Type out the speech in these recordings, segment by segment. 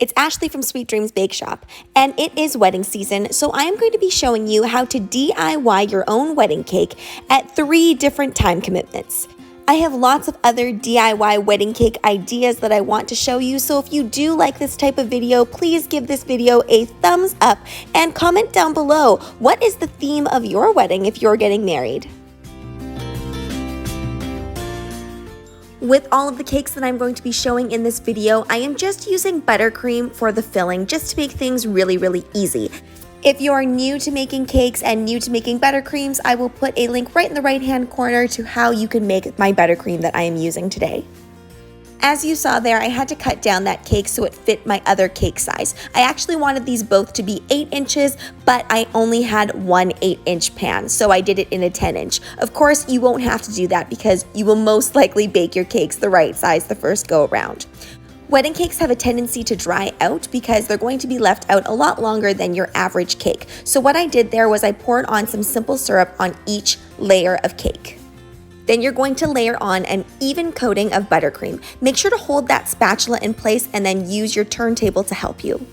It's Ashleigh from Sweet Dreams Bake Shop, and it is wedding season, so I am going to be showing you how to DIY your own wedding cake at 3 different time commitments. I have lots of other DIY wedding cake ideas that I want to show you, so if you do like this type of video, please give this video a thumbs up and comment down below, what is the theme of your wedding if you're getting married? With all of the cakes that I'm going to be showing in this video, I am just using buttercream for the filling just to make things really easy. If you're new to making cakes and new to making buttercreams, I will put a link right in the right hand corner to how you can make my buttercream that I am using today. As you saw there, I had to cut down that cake so it fit my other cake size. I actually wanted these both to be 8 inches, but I only had one 8-inch pan, so I did it in a 10-inch. Of course, you won't have to do that because you will most likely bake your cakes the right size the first go around. Wedding cakes have a tendency to dry out because they're going to be left out a lot longer than your average cake. So what I did there was I poured on some simple syrup on each layer of cake. Then you're going to layer on an even coating of buttercream. Make sure to hold that spatula in place and then use your turntable to help you.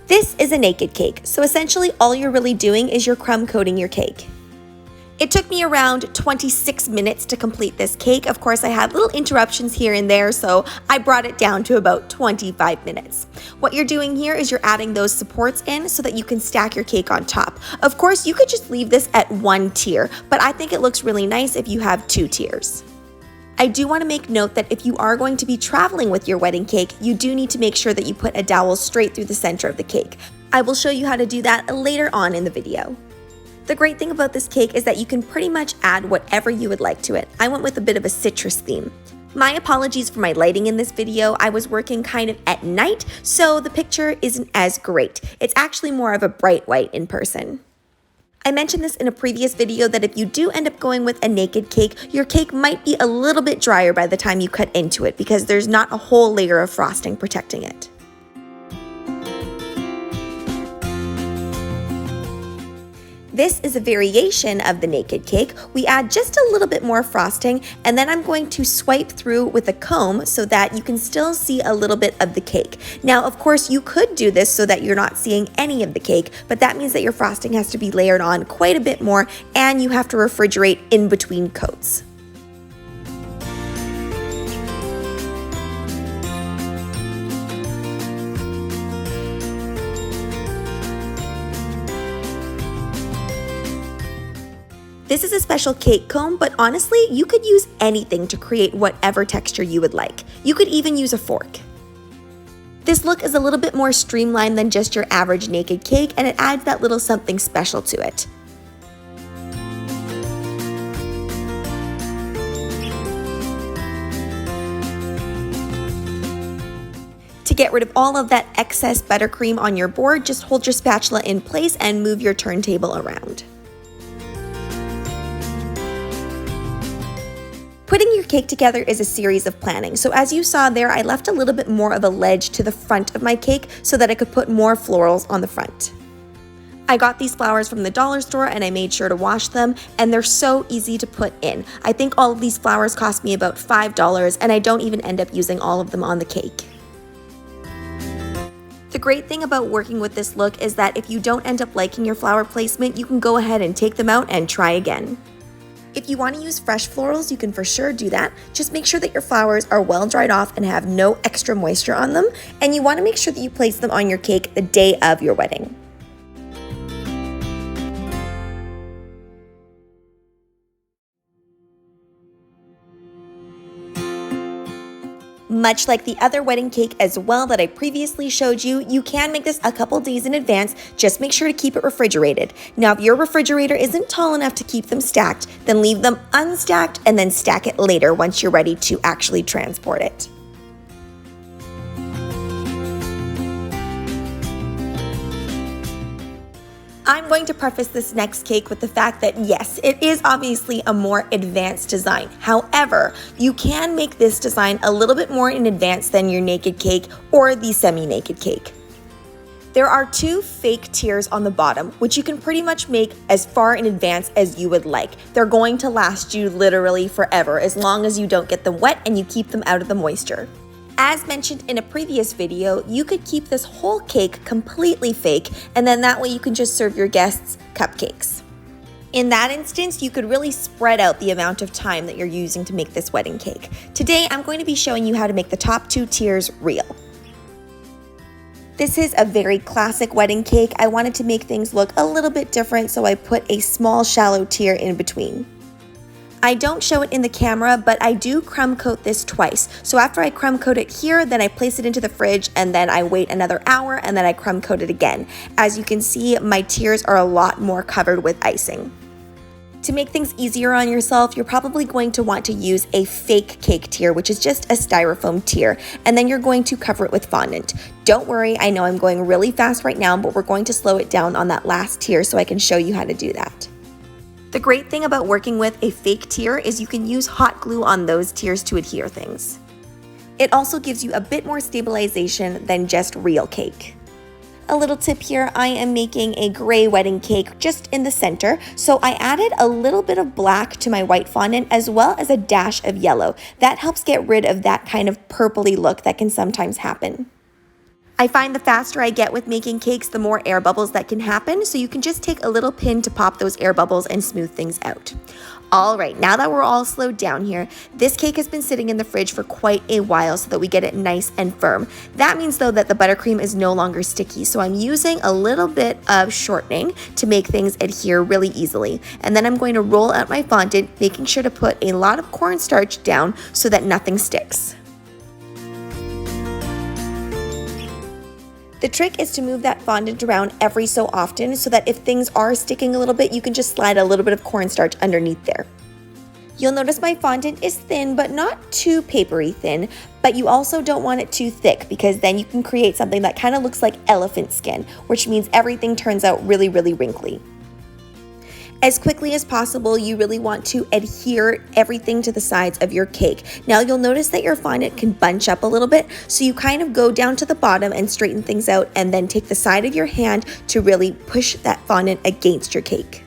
This is a naked cake, so essentially all you're really doing is you're crumb coating your cake. It took me around 26 minutes to complete this cake. Of course, I had little interruptions here and there, so I brought it down to about 25 minutes. What you're doing here is you're adding those supports in so that you can stack your cake on top. Of course, you could just leave this at 1 tier, but I think it looks really nice if you have 2 tiers. I do want to make note that if you are going to be traveling with your wedding cake, you do need to make sure that you put a dowel straight through the center of the cake. I will show you how to do that later on in the video. The great thing about this cake is that you can pretty much add whatever you would like to it. I went with a bit of a citrus theme. My apologies for my lighting in this video. I was working kind of at night, so the picture isn't as great. It's actually more of a bright white in person. I mentioned this in a previous video that if you do end up going with a naked cake, your cake might be a little bit drier by the time you cut into it because there's not a whole layer of frosting protecting it. This is a variation of the naked cake. We add just a little bit more frosting, and then I'm going to swipe through with a comb so that you can still see a little bit of the cake. Now, of course, you could do this so that you're not seeing any of the cake, but that means that your frosting has to be layered on quite a bit more, and you have to refrigerate in between coats. This is a special cake comb, but honestly, you could use anything to create whatever texture you would like. You could even use a fork. This look is a little bit more streamlined than just your average naked cake, and it adds that little something special to it. To get rid of all of that excess buttercream on your board, just hold your spatula in place and move your turntable around. Putting your cake together is a series of planning. So as you saw there, I left a little bit more of a ledge to the front of my cake so that I could put more florals on the front. I got these flowers from the dollar store and I made sure to wash them, and they're so easy to put in. I think all of these flowers cost me about $5 and I don't even end up using all of them on the cake. The great thing about working with this look is that if you don't end up liking your flower placement, you can go ahead and take them out and try again. If you want to use fresh florals, you can for sure do that. Just make sure that your flowers are well dried off and have no extra moisture on them, and you want to make sure that you place them on your cake the day of your wedding. Much like the other wedding cake as well that I previously showed you, you can make this a couple days in advance. Just make sure to keep it refrigerated. Now, if your refrigerator isn't tall enough to keep them stacked, then leave them unstacked and then stack it later once you're ready to actually transport it. I'm going to preface this next cake with the fact that yes, it is obviously a more advanced design. However, you can make this design a little bit more in advance than your naked cake or the semi-naked cake. There are 2 fake tiers on the bottom, which you can pretty much make as far in advance as you would like. They're going to last you literally forever, as long as you don't get them wet and you keep them out of the moisture. As mentioned in a previous video, you could keep this whole cake completely fake, and then that way you can just serve your guests cupcakes. In that instance, you could really spread out the amount of time that you're using to make this wedding cake. Today, I'm going to be showing you how to make the top 2 tiers real. This is a very classic wedding cake. I wanted to make things look a little bit different, so I put a small shallow tier in between. I don't show it in the camera, but I do crumb coat this twice. So after I crumb coat it here, then I place it into the fridge, and then I wait another hour, and then I crumb coat it again. As you can see, my tiers are a lot more covered with icing. To make things easier on yourself, you're probably going to want to use a fake cake tier, which is just a styrofoam tier, and then you're going to cover it with fondant. Don't worry, I know I'm going really fast right now, but we're going to slow it down on that last tier so I can show you how to do that. The great thing about working with a fake tier is you can use hot glue on those tiers to adhere things. It also gives you a bit more stabilization than just real cake. A little tip here, I am making a gray wedding cake just in the center, so I added a little bit of black to my white fondant as well as a dash of yellow. That helps get rid of that kind of purpley look that can sometimes happen. I find the faster I get with making cakes, the more air bubbles that can happen, so you can just take a little pin to pop those air bubbles and smooth things out. All right, now that we're all slowed down here, this cake has been sitting in the fridge for quite a while so that we get it nice and firm. That means though that the buttercream is no longer sticky, so I'm using a little bit of shortening to make things adhere really easily. And then I'm going to roll out my fondant, making sure to put a lot of cornstarch down so that nothing sticks. The trick is to move that fondant around every so often so that if things are sticking a little bit, you can just slide a little bit of cornstarch underneath there. You'll notice my fondant is thin, but not too papery thin, but you also don't want it too thick because then you can create something that kind of looks like elephant skin, which means everything turns out really, really wrinkly. As quickly as possible, you really want to adhere everything to the sides of your cake. Now you'll notice that your fondant can bunch up a little bit, so you kind of go down to the bottom and straighten things out and then take the side of your hand to really push that fondant against your cake.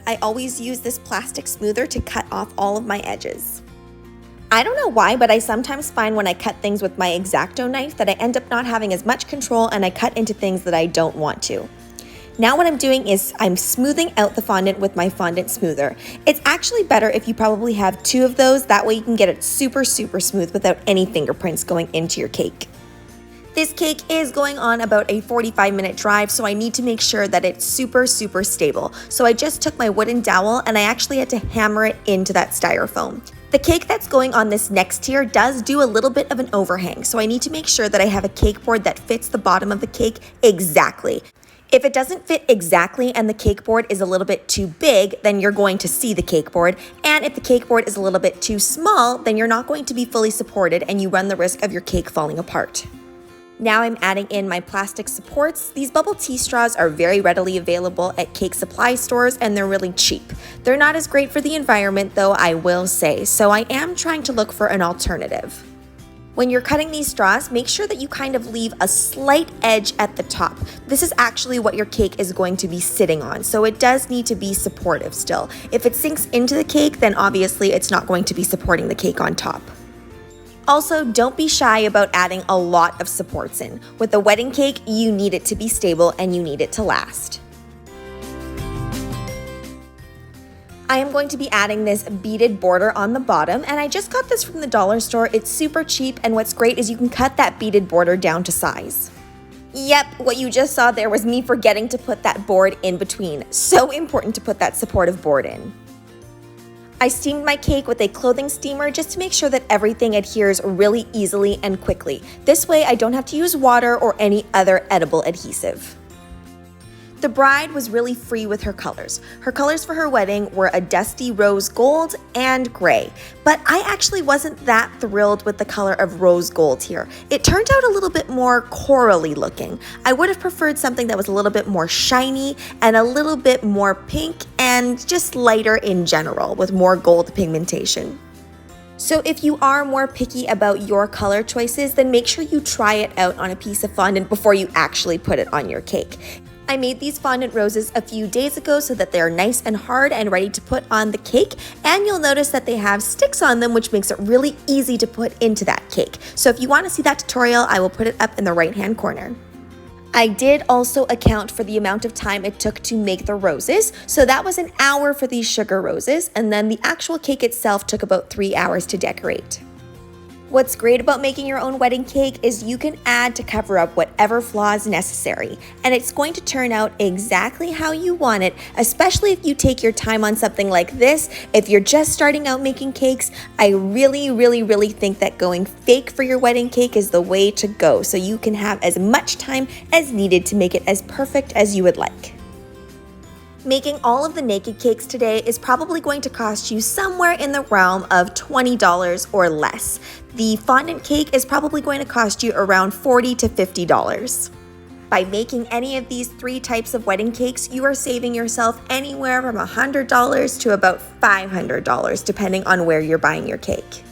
I always use this plastic smoother to cut off all of my edges. I don't know why, but I sometimes find when I cut things with my X-Acto knife that I end up not having as much control and I cut into things that I don't want to. Now what I'm doing is I'm smoothing out the fondant with my fondant smoother. It's actually better if you probably have 2 of those, that way you can get it super smooth without any fingerprints going into your cake. This cake is going on about a 45-minute drive, so I need to make sure that it's super stable. So I just took my wooden dowel and I actually had to hammer it into that styrofoam. The cake that's going on this next tier does do a little bit of an overhang, so I need to make sure that I have a cake board that fits the bottom of the cake exactly. If it doesn't fit exactly and the cake board is a little bit too big, then you're going to see the cake board. And if the cake board is a little bit too small, then you're not going to be fully supported and you run the risk of your cake falling apart. Now I'm adding in my plastic supports. These bubble tea straws are very readily available at cake supply stores and they're really cheap. They're not as great for the environment though, I will say, so I am trying to look for an alternative. When you're cutting these straws, make sure that you kind of leave a slight edge at the top. This is actually what your cake is going to be sitting on, so it does need to be supportive still. If it sinks into the cake, then obviously it's not going to be supporting the cake on top. Also, don't be shy about adding a lot of supports in. With a wedding cake, you need it to be stable and you need it to last. I am going to be adding this beaded border on the bottom, and I just got this from the dollar store. It's super cheap, and what's great is you can cut that beaded border down to size. Yep, what you just saw there was me forgetting to put that board in between. So important to put that supportive board in. I steamed my cake with a clothing steamer just to make sure that everything adheres really easily and quickly. This way I don't have to use water or any other edible adhesive. The bride was really free with her colors. Her colors for her wedding were a dusty rose gold and gray, but I actually wasn't that thrilled with the color of rose gold here. It turned out a little bit more corally looking. I would have preferred something that was a little bit more shiny and a little bit more pink and just lighter in general with more gold pigmentation. So if you are more picky about your color choices, then make sure you try it out on a piece of fondant before you actually put it on your cake. I made these fondant roses a few days ago so that they're nice and hard and ready to put on the cake, and you'll notice that they have sticks on them, which makes it really easy to put into that cake. So if you want to see that tutorial, I will put it up in the right-hand corner. I did also account for the amount of time it took to make the roses, so that was an hour for these sugar roses, and then the actual cake itself took about 3 hours to decorate. What's great about making your own wedding cake is you can add to cover up whatever flaws necessary, and it's going to turn out exactly how you want it, especially if you take your time on something like this. If you're just starting out making cakes, I really think that going fake for your wedding cake is the way to go, so you can have as much time as needed to make it as perfect as you would like. Making all of the naked cakes today is probably going to cost you somewhere in the realm of $20 or less. The fondant cake is probably going to cost you around $40 to $50. By making any of these 3 types of wedding cakes, you are saving yourself anywhere from $100 to about $500, depending on where you're buying your cake.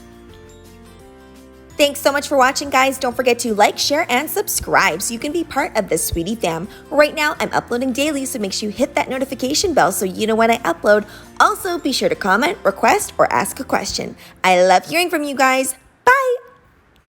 Thanks so much for watching, guys. Don't forget to like, share, and subscribe so you can be part of the Sweetie fam. Right now, I'm uploading daily, so make sure you hit that notification bell so you know when I upload. Also, be sure to comment, request, or ask a question. I love hearing from you guys. Bye!